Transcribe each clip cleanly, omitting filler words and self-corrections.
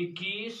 21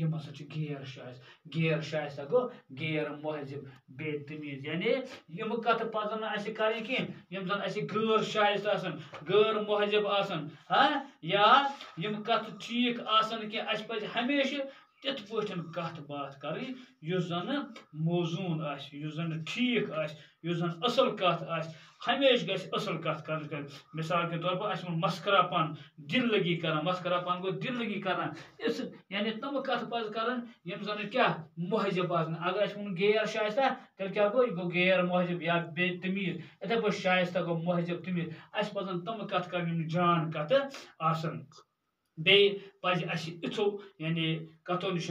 M ہسا چھ غیر شائستہ. غیر شائستہ گو غیر مہذب بے تمیز. یعنی یم کت پزن اس کریں کی یم زن اس غیر شائستہ آسن غیر مہذب آسن ہاں یا یم کت ٹھیک آسن کی اس پز ہمیشہ تت پٲٹھۍ کت بات کرٕنۍ یُس زن موزوٗن آسہِ یُس زن ٹھیک آسہِ یُس زن اصل کت آسہِ ہمیشہ گژھِ اصل کت کرٕنۍ. مثال کے طور پر اس مسکرا پن دل لگی کران مسکرا پن گو دل لگی کران یعنی تم کت پز کرن یم زن کیا مہذب آسن. اگر اس ون غیر شائستہ تیل کیا گو یہ گو غیر مہذب یا بے تمیز. اتھے پٲٹھۍ شائستہ گو مہذب تمیز. اس پزن تم کت کرن یم جان کت آسن. بیٚیہِ پزِ اسہِ اِتھو یعنی کتو نش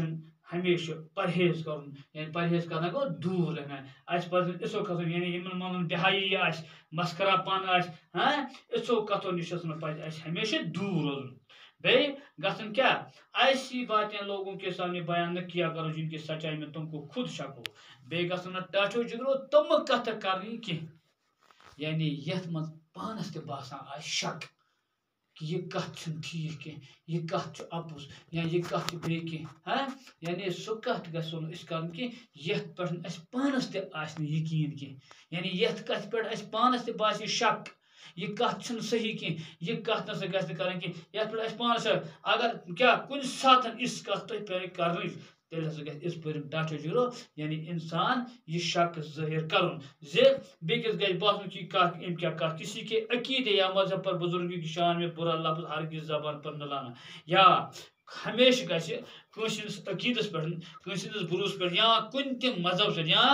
ہمیشہ پرہیز کرن یعنی پرہیز کرنا گو دور رہنا. اس پزن اِتھو کتو یعنی یمن من بہایی آسہِ مسکرا پن آسہِ ہاں اِتھو کتو نش پزِ اسہِ ہمیشہ دور روزن. بیٚیہِ گژھن کیا ایسی باتیں لوگوں کے سامنے بیان نہ کیا کرو جن کی سچائی میں تم کو خود شک ہو. بیٚیہِ گژھن نہ ٹاٹھو جگرو تم کتھ کرنی کینٛہہ یعنی یتھ من پانس تہِ باسان آسہِ شک کہ یہ کت چھن ٹھیک کی یہ کت اپز یا یہ کت بیٚیہِ کینٛہہ ہاں یعنی سُہ کتھ گژھو نہٕ أسۍ کرُن کینٛہہ یتھ پٮ۪ٹھ اَسہِ پانس تہِ آسہِ نہٕ یقیٖن کینٛہہ یعنی یتھ کتھِ پٮ۪ٹھ اَسہِ پانس تہِ باسہِ شک یہ کت چھنہٕ صحیح کینٛہہ یہ کتھ نسا گژھِ نہٕ کرٕنۍ کینٛہہ یتھ پٮ۪ٹھ اَسہِ پانس اگر کیٛاہ کُنہِ ساتہٕ یِژھ کتھ تۄہہِ پیٚیہِ کرنٕچ تیٚلہِ ہسا گژھِ یِژھ پٲرۍ ٹاٹھو جگرو یعنی انسان یہ شک ظٲہر کرُن زِ بیٚکِس گژھِ باسُن کہ کتھ أمۍ کیٛاہ کتھ کسی کے عقیدے یا مذہب پر بزرگی کی شان میں برا لفظ ہرگز زبان پر نہ لانا. یا ہمیشہ گژھِ کٲنٛسہِ ہٕنٛدِس عقیدس پٮ۪ٹھ کٲنٛسہِ ہٕنٛدِس بروسس پٮ۪ٹھ یا کُنہِ تہِ مذہب سۭتۍ یا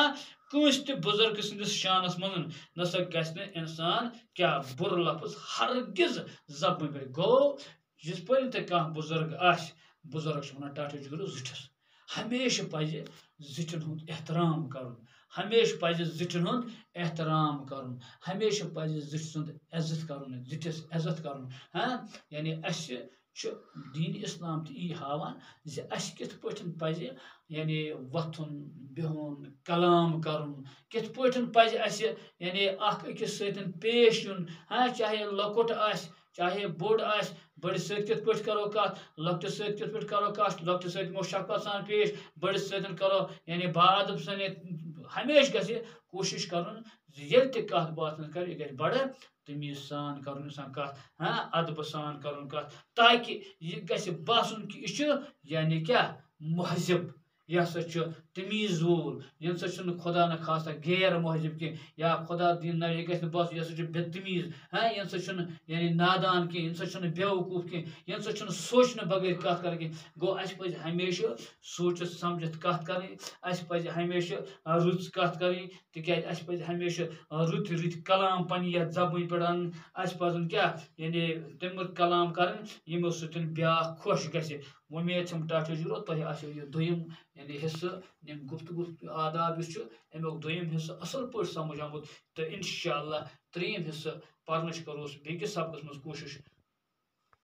کٲنٛسہِ تہِ بزرگ سٕنٛدِس شانس منٛز نسا گژھِ نہٕ انسان کیٛاہ بُرٕ لفظ ہرگز زبانہِ پٮ۪ٹھ. گوٚو یِتھ پٲٹھۍ تہِ کانٛہہ بزرگ آسہِ بزرگ چھِ ونان ٹاٹھو جگرو زِٹھس ہمیشہ پزِ زِٹھٮ۪ن ہُنٛد احترام کرُن ہمیشہ پزِ زِٹھٮ۪ن ہُنٛد احترام کرُن ہمیشہ پزِ زِٹھۍ سُنٛد عزت کرُن زِٹھِس عزت کرُن ہاں یعنی اسہِ چھُ دین اسلام تہِ یی ہاوان زِ اسہِ کِتھ پٲٹھۍ پزِ یعنی وۄتھُن بِہُن کلام کرُن کِتھ پٲٹھۍ پزِ اسہِ یعنی اکھ أکِس سۭتۍ پیش یُن ہاں چاہے لۄکُٹ آسہِ چاہے بوٚڑ آسہِ بٔڑِس سۭتۍ کِتھ پٲٹھۍ کرو کتھ لۄکٹِس سۭتۍ کِتھ پٲٹھۍ کرو کتھ لۄکٹِس سۭتۍ یِمو شفقت سان پیش بٔڑِس سۭتۍ کرو یعنی باادب سان ہمیشہ گژھِ کوٗشش کرُن زِ ییٚلہِ تہِ کتھ باتھ کرِ یہِ گژھِ بڑٕ تمیٖز سان کرُن انسان کتھ ہاں ادبہٕ سان کرُن کتھ تاکہ یہِ گژھِ باسُن کہ یہِ چھُ یعنی کیٛاہ مہذب یہِ ہسا چھُ تمیٖز وول یہِ ہسا چھُنہٕ خدا نہ خاصہ غیر مہذب کینٛہہ یا خدا دِیِن نہ یہِ گژھِ نہٕ باسُن یہِ ہسا چھُ بے تمیٖز ہاں یہِ ہسا چھُنہٕ یعنی نادان کینٛہہ یہِ ہسا چھُنہٕ بیوقوٗف کینٛہہ یہِ ہسا چھُنہٕ سونٛچنہٕ بغٲر کتھ کران کینٛہہ. گوٚو اسہِ پزِ ہمیشہ سوٗنٛچِتھ سمجھِتھ کتھ کرٕنۍ اسہِ پزِ ہمیشہ رٕژ کتھ کرٕنۍ تِکیازِ اسہِ پزِ ہمیشہ رٕتۍ رٕتۍ کلام پننہِ یتھ زبٲنۍ پٮ۪ٹھ انٕنۍ اسہِ پزن کیٛاہ یعنی تِم کلام کرٕنۍ یِمو سۭتۍ بیٛاکھ خۄش گژھِ. وۄمید چھم ٹاٹھو جگرو تۄہہِ آسیو یہِ دوٚیِم یعنی حصہٕ ییٚمہِ گفتگوٗ آداب یُس چھُ امیُک دوٚیِم حصہٕ اصل پٲٹھۍ سمجھ آمُت تہٕ انشاء اللہ ترٛیٚیِم حصہٕ پرنٕچ کروس بیٚکِس سبقس منٛز کوٗشش